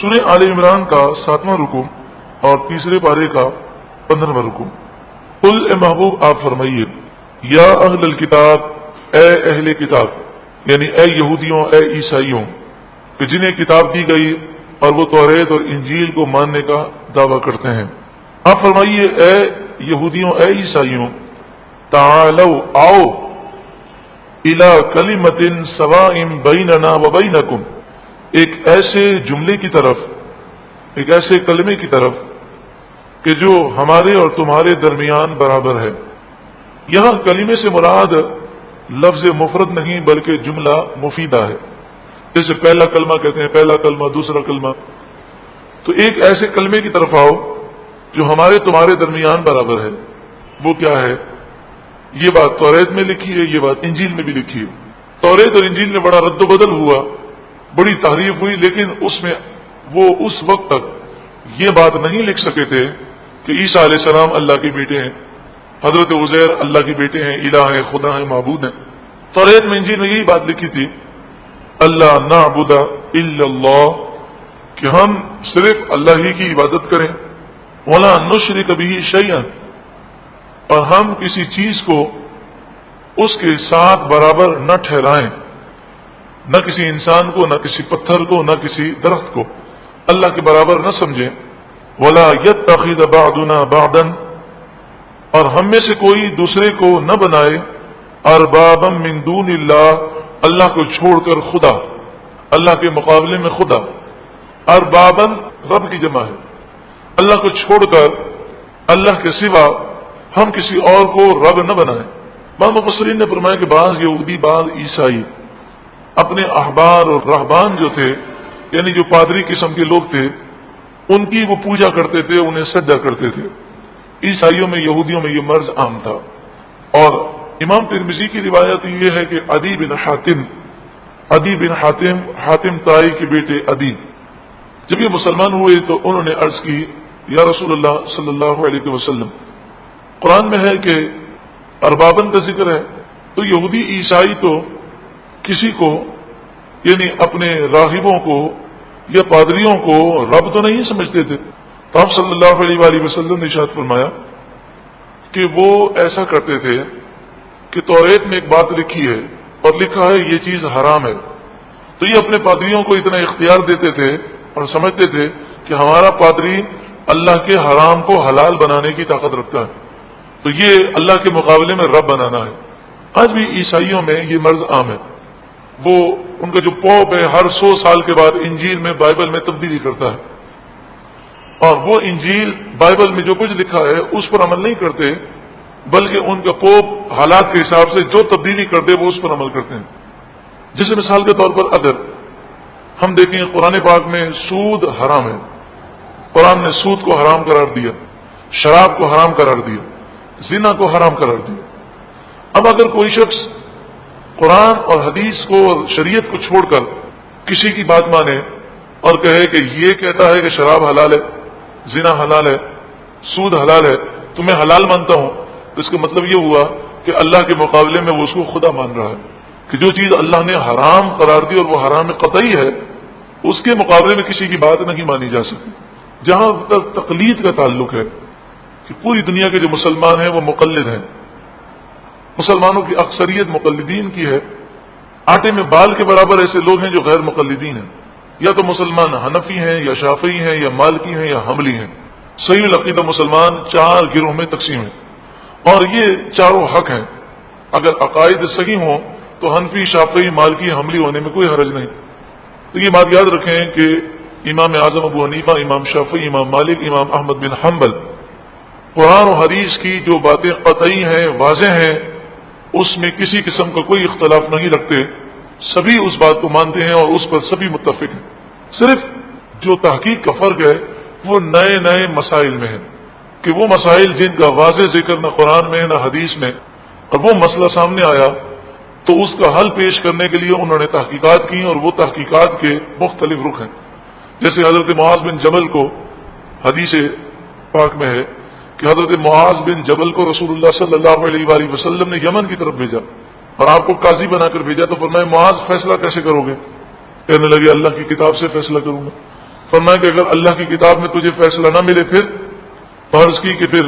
سورہ آل عمران کا 7واں رکوع اور تیسرے پارے کا 15واں رکوع۔ قل اے محبوب آپ فرمائیے، یا اہل الکتاب، اے اہل کتاب، یعنی اے یہودیوں، اے عیسائیوں کہ جنہیں کتاب دی گئی اور وہ توریت اور انجیل کو ماننے کا دعویٰ کرتے ہیں، آپ فرمائیے اے یہودیوں، اے عیسائیوں، تعالوا آؤ الی کلمۃ سواء بیننا وبینکم، ایک ایسے جملے کی طرف، ایک ایسے کلمے کی طرف کہ جو ہمارے اور تمہارے درمیان برابر ہے۔ یہاں کلمے سے مراد لفظ مفرد نہیں بلکہ جملہ مفیدہ ہے، جیسے پہلا کلمہ کہتے ہیں، پہلا کلمہ، دوسرا کلمہ۔ تو ایک ایسے کلمے کی طرف آؤ جو ہمارے تمہارے درمیان برابر ہے۔ وہ کیا ہے؟ یہ بات توریت میں لکھی ہے، یہ بات انجیل میں بھی لکھی ہے۔ توریت اور انجیل میں بڑا رد و بدل ہوا، بڑی تحریف ہوئی، لیکن اس میں وہ اس وقت تک یہ بات نہیں لکھ سکے تھے کہ عیسیٰ علیہ السلام اللہ کے بیٹے ہیں، حضرت عزیر اللہ کے بیٹے ہیں، الہ ہے، خدا ہے، معبود ہیں۔ توریت میں انجیل میں یہی بات لکھی تھی، اللہ نعبد الا اللہ، کہ ہم صرف اللہ ہی کی عبادت کریں، ولا نشرک بہ شیئا، اور ہم کسی چیز کو اس کے ساتھ برابر نہ ٹھہرائیں، نہ کسی انسان کو، نہ کسی پتھر کو، نہ کسی درخت کو اللہ کے برابر نہ سمجھیں، ولا یتخذ بعضنا بعضا، اور ہم میں سے کوئی دوسرے کو نہ بنائے، اربابا من دون اللہ، اللہ کو چھوڑ کر خدا، اللہ کے مقابلے میں خدا۔ اربابا رب کی جمع ہے، اللہ کو چھوڑ کر اللہ کے سوا ہم کسی اور کو رب نہ بنائیں۔ بعض مفسرین نے فرمایا کہ بعض یہودی، بعض عیسائی اپنے احبار اور رہبان جو تھے، یعنی جو پادری قسم کے لوگ تھے، ان کی وہ پوجا کرتے تھے، انہیں سجدہ کرتے تھے۔ عیسائیوں میں، یہودیوں میں یہ مرض عام تھا۔ اور امام ترمذی کی روایت یہ ہے کہ عدی بن حاتم طائی کے بیٹے عدی جب یہ مسلمان ہوئے تو انہوں نے عرض کی، یا رسول اللہ صلی اللہ علیہ وسلم، قرآن میں ہے کہ اربابن کا ذکر ہے، تو یہودی عیسائی تو کسی کو، یعنی اپنے راہبوں کو یا پادریوں کو رب تو نہیں سمجھتے تھے۔ تو آپ صلی اللہ علیہ وآلہ وسلم نے ارشاد فرمایا کہ وہ ایسا کرتے تھے کہ توریت میں ایک بات لکھی ہے اور لکھا ہے یہ چیز حرام ہے، تو یہ اپنے پادریوں کو اتنا اختیار دیتے تھے اور سمجھتے تھے کہ ہمارا پادری اللہ کے حرام کو حلال بنانے کی طاقت رکھتا ہے، تو یہ اللہ کے مقابلے میں رب بنانا ہے۔ آج بھی عیسائیوں میں یہ مرض عام ہے، وہ ان کا جو پوپ ہے ہر 100 سال کے بعد انجیل میں، بائبل میں تبدیلی کرتا ہے، اور وہ انجیل بائبل میں جو کچھ لکھا ہے اس پر عمل نہیں کرتے، بلکہ ان کا پوپ حالات کے حساب سے جو تبدیلی کر دے وہ اس پر عمل کرتے ہیں۔ جیسے مثال کے طور پر اگر ہم دیکھیں قرآن پاک میں سود حرام ہے، قرآن نے سود کو حرام قرار دیا، شراب کو حرام قرار دیا، زنا کو حرام قرار دیا۔ اب اگر کوئی شخص قرآن اور حدیث کو اور شریعت کو چھوڑ کر کسی کی بات مانے اور کہے کہ یہ کہتا ہے کہ شراب حلال ہے، زنا حلال ہے، سود حلال ہے، تو میں حلال مانتا ہوں، تو اس کا مطلب یہ ہوا کہ اللہ کے مقابلے میں وہ اس کو خدا مان رہا ہے، کہ جو چیز اللہ نے حرام قرار دی اور وہ حرام قطعی ہے، اس کے مقابلے میں کسی کی بات نہیں مانی جا سکتی۔ جہاں تک تقلید کا تعلق ہے کہ پوری دنیا کے جو مسلمان ہیں وہ مقلد ہیں، مسلمانوں کی اکثریت مقلدین کی ہے، آٹے میں بال کے برابر ایسے لوگ ہیں جو غیر مقلدین ہیں، یا تو مسلمان حنفی ہیں یا شافعی ہیں یا مالکی ہیں یا حنبلی ہیں۔ صحیح العقیدہ مسلمان 4 گروہ میں تقسیم ہیں، اور یہ چاروں حق ہیں۔ اگر عقائد صحیح ہوں تو حنفی، شافعی، مالکی، حنبلی ہونے میں کوئی حرج نہیں۔ تو یہ بات یاد رکھیں کہ امام اعظم ابو حنیفہ، امام شافعی، امام مالک، امام احمد بن حنبل قرآن و حدیث کی جو باتیں قطعی ہیں، واضح ہیں، اس میں کسی قسم کا کوئی اختلاف نہیں رکھتے، سبھی اس بات کو مانتے ہیں اور اس پر سبھی متفق ہیں۔ صرف جو تحقیق کا فرق ہے وہ نئے نئے مسائل میں ہے، کہ وہ مسائل جن کا واضح ذکر نہ قرآن میں نہ حدیث میں، اور وہ مسئلہ سامنے آیا تو اس کا حل پیش کرنے کے لیے انہوں نے تحقیقات کی، اور وہ تحقیقات کے مختلف رخ ہیں۔ جیسے حضرت معاذ بن جبل کو حدیث پاک میں ہے کہ حضرت معاذ بن جبل کو رسول اللہ صلی اللہ علیہ وآلہ وسلم نے یمن کی طرف بھیجا اور آپ کو قاضی بنا کر بھیجا، تو فرمایا معاذ فیصلہ کیسے کرو گے؟ کہنے لگے اللہ کی کتاب سے فیصلہ کروں گا۔ فرمایا کہ اگر اللہ کی کتاب میں تجھے فیصلہ نہ ملے پھر فرض کی کہ پھر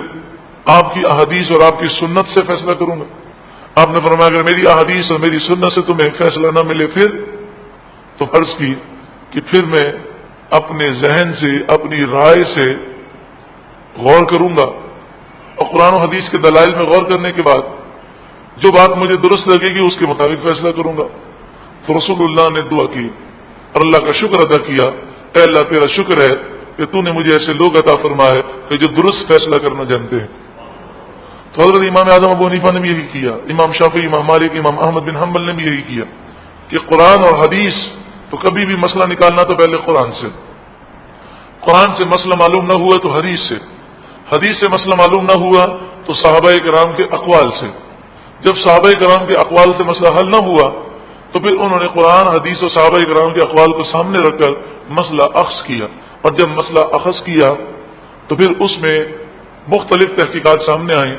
آپ کی احادیث اور آپ کی سنت سے فیصلہ کروں گا. آپ نے فرمایا اگر میری احادیث اور میری سنت سے تمہیں فیصلہ نہ ملے پھر تو فرض کی کہ پھر میں اپنے ذہن سے اپنی رائے سے غور کروں گا اور قرآن و حدیث کے دلائل میں غور کرنے کے بعد جو بات مجھے درست لگے گی اس کے مطابق فیصلہ کروں گا. تو رسول اللہ نے دعا کی اور اللہ کا شکر ادا کیا، اے اللہ تیرا شکر ہے کہ تو نے مجھے ایسے لوگ عطا فرمائے کہ جو درست فیصلہ کرنا جانتے ہیں. تو حضرت امام اعظم ابو حنیفہ نے بھی یہی کیا، امام شافعی، امام مالک، امام احمد بن حنبل نے بھی یہی کیا کہ قرآن اور حدیث تو کبھی بھی مسئلہ نکالنا تو پہلے قرآن سے، قرآن سے مسئلہ معلوم نہ ہوا تو حدیث سے، حدیث سے مسئلہ معلوم نہ ہوا تو صحابہ کرام کے اقوال سے، جب صحابہ کرام کے اقوال سے مسئلہ حل نہ ہوا تو پھر انہوں نے قرآن، حدیث اور صحابہ کرام کے اقوال کو سامنے رکھ کر مسئلہ اخذ کیا، اور جب مسئلہ اخذ کیا تو پھر اس میں مختلف تحقیقات سامنے آئیں.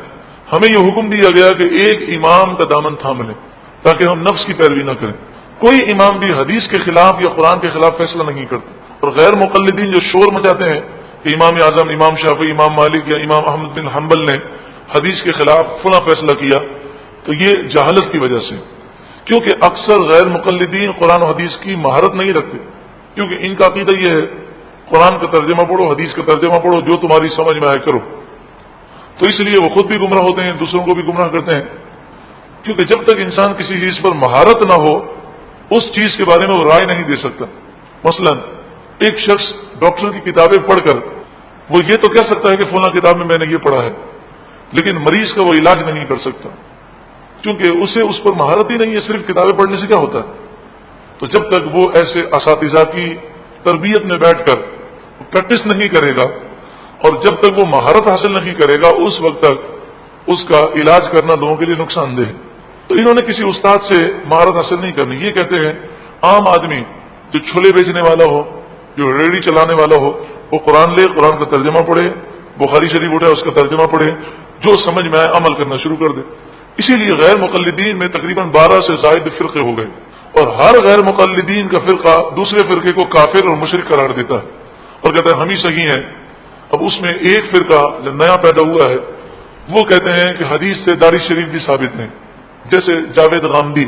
ہمیں یہ حکم دیا گیا کہ ایک امام کا دامن تھام لیں تاکہ ہم نفس کی پیروی نہ کریں. کوئی امام بھی حدیث کے خلاف یا قرآن کے خلاف فیصلہ نہیں کرتا. اور غیر مقلدین جو شور مچاتے ہیں کہ امام اعظم، امام شافعی، امام مالک یا امام احمد بن حنبل نے حدیث کے خلاف فلاں فیصلہ کیا، تو یہ جہالت کی وجہ سے، کیونکہ اکثر غیر مقلدین قرآن و حدیث کی مہارت نہیں رکھتے، کیونکہ ان کا عقیدہ یہ ہے قرآن کا ترجمہ پڑھو، حدیث کا ترجمہ پڑھو، جو تمہاری سمجھ میں آئے کرو. تو اس لیے وہ خود بھی گمراہ ہوتے ہیں، دوسروں کو بھی گمراہ کرتے ہیں، کیونکہ جب تک انسان کسی چیز پر مہارت نہ ہو اس چیز کے بارے میں وہ رائے نہیں دے سکتا. مثلا ایک شخص ڈاکٹر کی کتابیں پڑھ کر وہ یہ تو کہہ سکتا ہے کہ فلاں کتاب میں نے یہ پڑھا ہے، لیکن مریض کا وہ علاج نہیں کر سکتا کیونکہ اسے اس پر مہارت ہی نہیں ہے. صرف کتابیں پڑھنے سے کیا ہوتا ہے؟ تو جب تک وہ ایسے اساتذہ کی تربیت میں بیٹھ کر پریکٹس نہیں کرے گا اور جب تک وہ مہارت حاصل نہیں کرے گا اس وقت تک اس کا علاج کرنا لوگوں کے لیے نقصان دہ ہے. تو انہوں نے کسی استاد سے مہارت حاصل نہیں کرنی. یہ کہتے ہیں عام آدمی جو چھولے بیچنے والا ہو، جو ریڑھی چلانے والا ہو، وہ قرآن لے، قرآن کا ترجمہ پڑھے، بخاری شریف اٹھے اس کا ترجمہ پڑھے، جو سمجھ میں آئے عمل کرنا شروع کر دے. اسی لیے غیر مقلدین میں تقریباً 12 سے زائد فرقے ہو گئے، اور ہر غیر مقلدین کا فرقہ دوسرے فرقے کو کافر اور مشرک قرار دیتا ہے اور کہتا ہے ہم ہی صحیح ہیں. اب اس میں ایک فرقہ جو نیا پیدا ہوا ہے وہ کہتے ہیں کہ حدیث سے داڑھی شریف بھی ثابت نہیں، جیسے جاوید غامدی،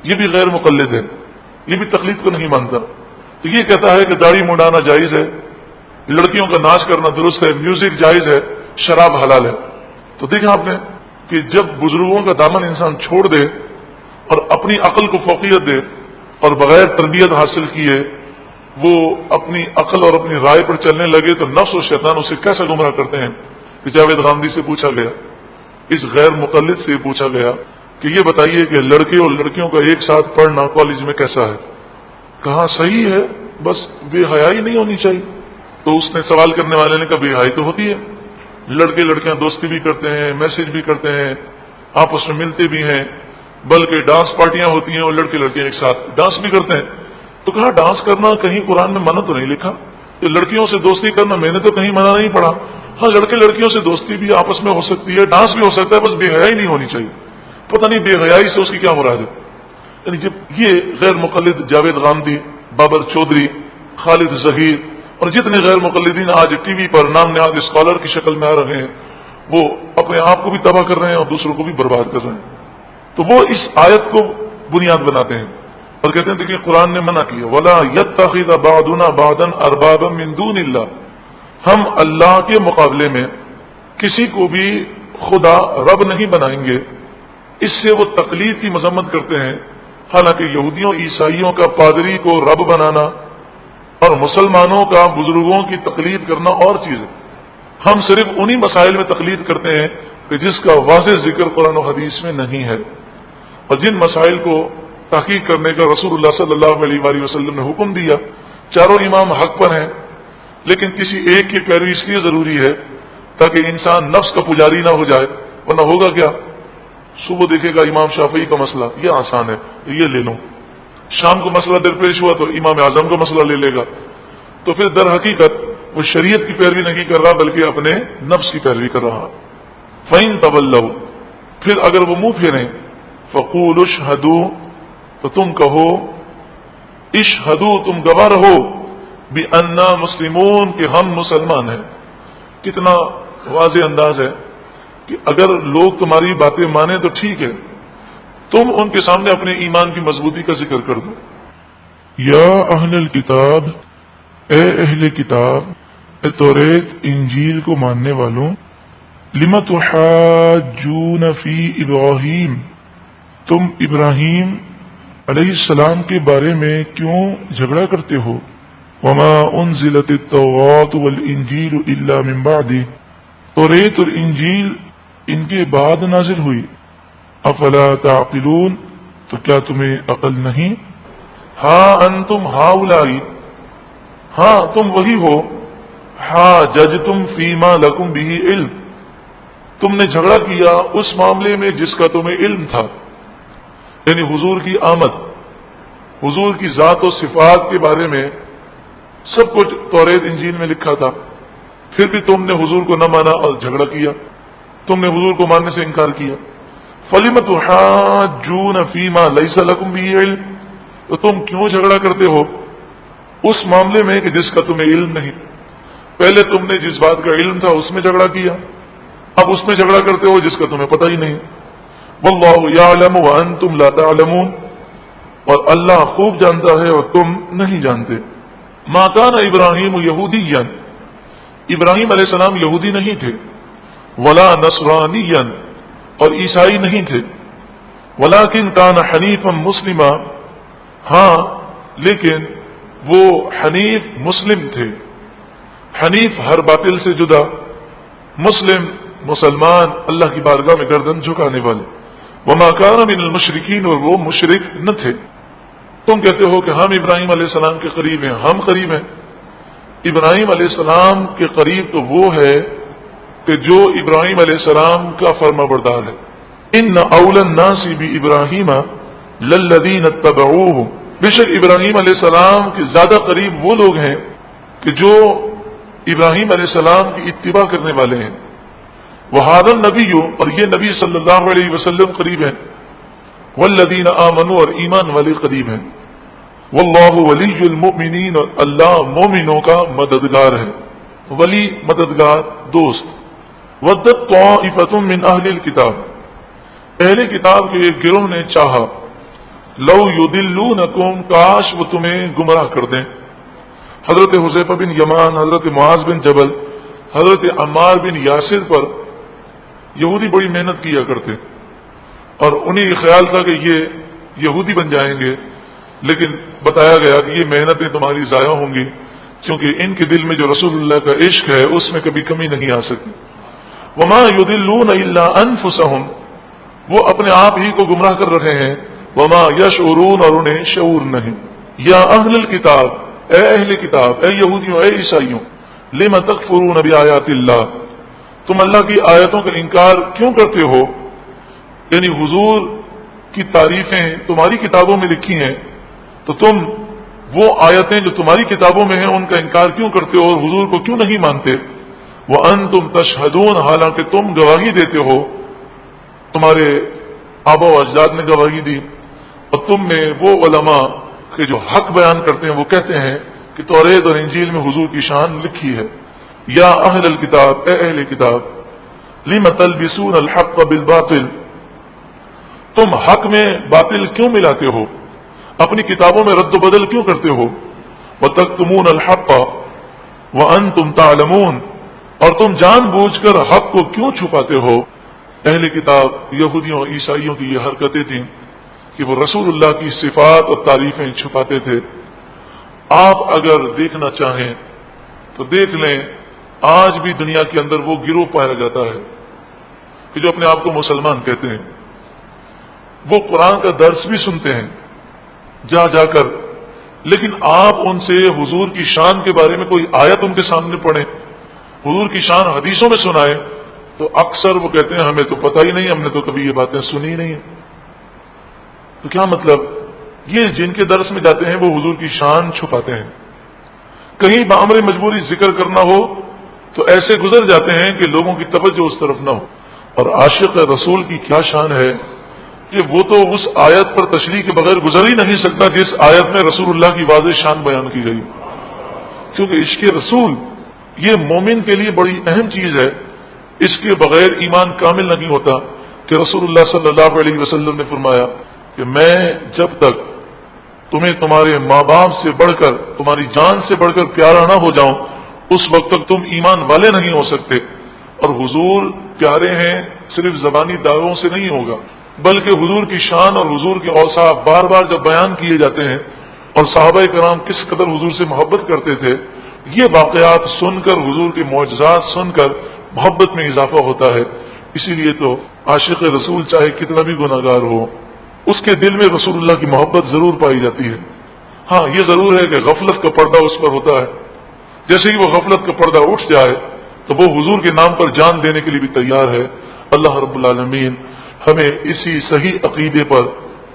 یہ بھی غیر مقلد ہے، یہ بھی تقلید کو نہیں مانتا. تو یہ کہتا ہے کہ داڑھی منڈانا جائز ہے، لڑکیوں کا ناچ کرنا درست ہے، میوزک جائز ہے، شراب حلال ہے. تو دیکھا آپ نے کہ جب بزرگوں کا دامن انسان چھوڑ دے اور اپنی عقل کو فوقیت دے اور بغیر تربیت حاصل کیے وہ اپنی عقل اور اپنی رائے پر چلنے لگے تو نفس و شیطان اسے کیسا گمراہ کرتے ہیں. کہ جاوید غامدی سے پوچھا گیا، اس غیر مقلد سے پوچھا گیا کہ یہ بتائیے کہ لڑکے اور لڑکیوں کا ایک ساتھ پڑھنا کالج میں کیسا ہے؟ کہا صحیح ہے، بس بے حیائی نہیں ہونی چاہیے. تو اس نے سوال کرنے والے نے کہا بے حیائی تو ہوتی ہے، لڑکے لڑکیاں دوستی بھی کرتے ہیں، میسج بھی کرتے ہیں، آپس میں ملتے بھی ہیں، بلکہ ڈانس پارٹیاں ہوتی ہیں اور لڑکے لڑکیاں ایک ساتھ ڈانس بھی کرتے ہیں. تو کہا ڈانس کرنا کہیں قرآن میں منع تو نہیں لکھا، کہ لڑکیوں سے دوستی کرنا میں نے تو کہیں منع نہیں پڑھا. ہاں لڑکے لڑکیوں سے دوستی بھی آپس میں ہو سکتی ہے، ڈانس بھی ہو سکتا ہے، بس بے حیائی نہیں ہونی چاہیے. پتہ نہیں بے حیائی سے اس کی کیا مراد ہے. یعنی جب یہ غیر مقلد جاوید غامدی، بابر چودھری، خالد ظہیر اور جتنے غیر مقلدین آج ٹی وی پر نام نہاد اسکالر کی شکل میں آ رہے ہیں وہ اپنے آپ کو بھی تباہ کر رہے ہیں اور دوسروں کو بھی برباد کر رہے ہیں. تو وہ اس آیت کو بنیاد بناتے ہیں اور کہتے ہیں کہ قرآن نے منع کیا وَلَا يَتَّخِذَ بَعْضُنَا بَعْضًا أَرْبَابًا مِّن دُونِ اللَّهِ، ہم اللہ کے مقابلے میں کسی کو بھی خدا رب نہیں بنائیں گے. اس سے وہ تقلید کی مذمت کرتے ہیں. حالانکہ یہودیوں عیسائیوں کا پادری کو رب بنانا اور مسلمانوں کا بزرگوں کی تقلید کرنا اور چیز ہے. ہم صرف انہی مسائل میں تقلید کرتے ہیں کہ جس کا واضح ذکر قرآن و حدیث میں نہیں ہے، اور جن مسائل کو تحقیق کرنے کا رسول اللہ صلی اللہ علیہ وآلہ وسلم نے حکم دیا. چاروں امام حق پر ہیں، لیکن کسی ایک کی پیروی اس لیے ضروری ہے تاکہ انسان نفس کا پجاری نہ ہو جائے، ورنہ ہوگا کیا؟ صبح دیکھے گا امام شافعی کا مسئلہ یہ آسان ہے یہ لے لوں، شام کو مسئلہ درپیش ہوا تو امام اعظم کا مسئلہ لے لے گا. تو پھر در حقیقت وہ شریعت کی پیروی نہیں کر رہا بلکہ اپنے نفس کی پیروی کر رہا. فَإِن تَوَلَّوْا، پھر اگر وہ منہ پھیریں، فَقُولُوا اشْهَدُوا، تو تم کہو اشہدوا، تم گواہ رہو، بِأَنَّا مسلمون کہ ہم مسلمان ہیں. کتنا واضح انداز ہے کہ اگر لوگ تمہاری باتیں مانیں تو ٹھیک ہے، تم ان کے سامنے اپنے ایمان کی مضبوطی کا ذکر کر دو. یا اہل الکتاب، اے اہل کتاب، اے توریت انجیل کو ماننے والوں، لم تحاجون فی ابراہیم، تم ابراہیم علیہ السلام کے بارے میں کیوں جھگڑا کرتے ہو؟ وما انزلت التوراۃ والانجیل الا من بعد، توریت اور انجیل ان کے بعد نازل ہوئی. افلا تعقلون، تو کیا تمہیں عقل نہیں؟ ہاں انتم ہاؤلائی، ہاں تم وہی ہو، ہاں ججتم فیما لکم بہ علم، تم نے جھگڑا کیا اس معاملے میں جس کا تمہیں علم تھا، یعنی حضور کی آمد، حضور کی ذات و صفات کے بارے میں سب کچھ توریت انجیل میں لکھا تھا، پھر بھی تم نے حضور کو نہ مانا اور جھگڑا کیا، تم نے حضور کو ماننے سے انکار کیا. فَلِمَ تُحَاجُّونَ فِي مَا لَيْسَ لَكُمْ بِهِ عِلْمٌ، تو تم کیوں جھگڑا کرتے ہو اس معاملے میں کہ جس کا تمہیں علم نہیں؟ پہلے تم نے جس بات کا علم تھا اس میں جھگڑا کیا، اب اس میں جھگڑا کرتے ہو جس کا تمہیں پتہ ہی نہیں. وَاللَّهُ يَعْلَمُ وَأَنْتُمْ لَا تَعْلَمُونَ، اور اللہ خوب جانتا ہے اور تم نہیں جانتے. مَا كَانَ إِبْرَاهِيمُ يَهُودِيًّا، ابراہیم علیہ السلام یہودی نہیں تھے، وَلَا نَصْرَانِيًّا، اور عیسائی نہیں تھے، وَلَكِنْ كَانَ حَنِيفًا مُسْلِمًا، ہاں لیکن وہ حنیف مسلم تھے. حنیف ہر باطل سے جدا، مسلم مسلمان، اللہ کی بارگاہ میں گردن جھکانے والے. وما كان من المشرکین، اور وہ مشرک نہ تھے. تم کہتے ہو کہ ہم ابراہیم علیہ السلام کے قریب ہیں، ہم قریب ہیں. ابراہیم علیہ السلام کے قریب تو وہ ہے کہ جو ابراہیم علیہ السلام کا فرما بردار ہے. ان اول الناس بابراہیم للذین اتبعوہ، بے شک ابراہیم علیہ السلام کے زیادہ قریب وہ لوگ ہیں کہ جو ابراہیم علیہ السلام کی اتباع کرنے والے ہیں. وہذا النبی، اور یہ نبی صلی اللہ علیہ وسلم قریب ہیں. والذین آمنوا، اور ایمان والے قریب ہیں. واللہ ولی المؤمنین، اور اللہ مومنوں کا مددگار ہے. ولی مددگار، دوست. ودت طائفۃ من اہل الکتاب، اہل کتاب کے ایک گروہ نے چاہا، لو یضلونکم، کاش وہ تمہیں گمراہ کر دیں. حضرت حذیفہ بن یمان، حضرت معاذ بن جبل، حضرت عمار بن یاسر پر یہودی بڑی محنت کیا کرتے، اور انہیں یہ خیال تھا کہ یہ یہودی بن جائیں گے، لیکن بتایا گیا کہ یہ محنتیں تمہاری ضائع ہوں گی، کیونکہ ان کے دل میں جو رسول اللہ کا عشق ہے اس میں کبھی کمی نہیں آ سکتی. وما یضلون الا انفسهم، وہ اپنے آپ ہی کو گمراہ کر رہے ہیں. وما یشعرون، اور انہیں شعور نہیں. یا اہل الکتاب، اے اہل کتاب، اے یہودیوں، اے عیسائیوں، لم تکفرون بآیات اللہ، تم اللہ کی آیتوں کا انکار کیوں کرتے ہو؟ یعنی حضور کی تعریفیں تمہاری کتابوں میں لکھی ہیں، تو تم وہ آیتیں جو تمہاری کتابوں میں ہیں ان کا انکار کیوں کرتے ہو اور حضور کو کیوں نہیں مانتے؟ وَأَنْتُمْ تَشْهَدُونَ، حالانکہ تم گواہی دیتے ہو، تمہارے آبا و اجداد نے گواہی دی، اور تم میں وہ علماء کہ جو حق بیان کرتے ہیں وہ کہتے ہیں کہ توریت اور انجیل میں حضور کی شان لکھی ہے. یا اہل الکتاب، اے اہل کتاب، لم تلبسون الحق بالباطل، تم حق میں باطل کیوں ملاتے ہو؟ اپنی کتابوں میں رد و بدل کیوں کرتے ہو؟ وتکتمون الحق وانتم تعلمون، اور تم جان بوجھ کر حق کو کیوں چھپاتے ہو؟ اہل کتاب یہودیوں اور عیسائیوں کی یہ حرکتیں تھیں کہ وہ رسول اللہ کی صفات اور تعریفیں چھپاتے تھے. آپ اگر دیکھنا چاہیں تو دیکھ لیں، آج بھی دنیا کے اندر وہ گروہ پایا جاتا ہے کہ جو اپنے آپ کو مسلمان کہتے ہیں. وہ قرآن کا درس بھی سنتے ہیں جا جا کر، لیکن آپ ان سے حضور کی شان کے بارے میں کوئی آیت ان کے سامنے پڑھیں، حضور کی شان حدیثوں میں سنائے، تو اکثر وہ کہتے ہیں ہمیں تو پتہ ہی نہیں، ہم نے تو کبھی یہ باتیں سنی ہی نہیں ہیں. تو کیا مطلب؟ یہ جن کے درس میں جاتے ہیں وہ حضور کی شان چھپاتے ہیں. کہیں بامر مجبوری ذکر کرنا ہو تو ایسے گزر جاتے ہیں کہ لوگوں کی توجہ اس طرف نہ ہو. اور عاشق رسول کی کیا شان ہے کہ وہ تو اس آیت پر تشریح کے بغیر گزر ہی نہیں سکتا جس آیت میں رسول اللہ کی واضح شان بیان کی گئی. کیونکہ عشق رسول یہ مومن کے لیے بڑی اہم چیز ہے، اس کے بغیر ایمان کامل نہیں ہوتا۔ کہ رسول اللہ صلی اللہ علیہ وسلم نے فرمایا کہ میں جب تک تمہیں تمہارے ماں باپ سے بڑھ کر، تمہاری جان سے بڑھ کر پیارا نہ ہو جاؤں، اس وقت تک تم ایمان والے نہیں ہو سکتے۔ اور حضور پیارے ہیں صرف زبانی دعووں سے نہیں ہوگا، بلکہ حضور کی شان اور حضور کے اوصاف بار بار جب بیان کیے جاتے ہیں، اور صحابہ کرام کس قدر حضور سے محبت کرتے تھے، یہ واقعات سن کر، حضور کے معجزات سن کر محبت میں اضافہ ہوتا ہے۔ اسی لیے تو عاشق رسول چاہے کتنا بھی گناہگار ہو، اس کے دل میں رسول اللہ کی محبت ضرور پائی جاتی ہے۔ ہاں یہ ضرور ہے کہ غفلت کا پردہ اس پر ہوتا ہے، جیسے ہی وہ غفلت کا پردہ اٹھ جائے تو وہ حضور کے نام پر جان دینے کے لیے بھی تیار ہے۔ اللہ رب العالمین ہمیں اسی صحیح عقیدے پر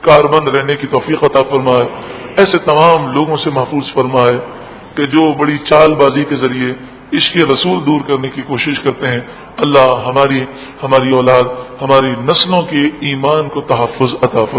کاربند رہنے کی توفیق عطا فرمائے، ایسے تمام لوگوں سے محفوظ فرمائے کہ جو بڑی چال بازی کے ذریعے عشق رسول دور کرنے کی کوشش کرتے ہیں۔ اللہ ہماری اولاد، ہماری نسلوں کے ایمان کو تحفظ عطا فرمائے۔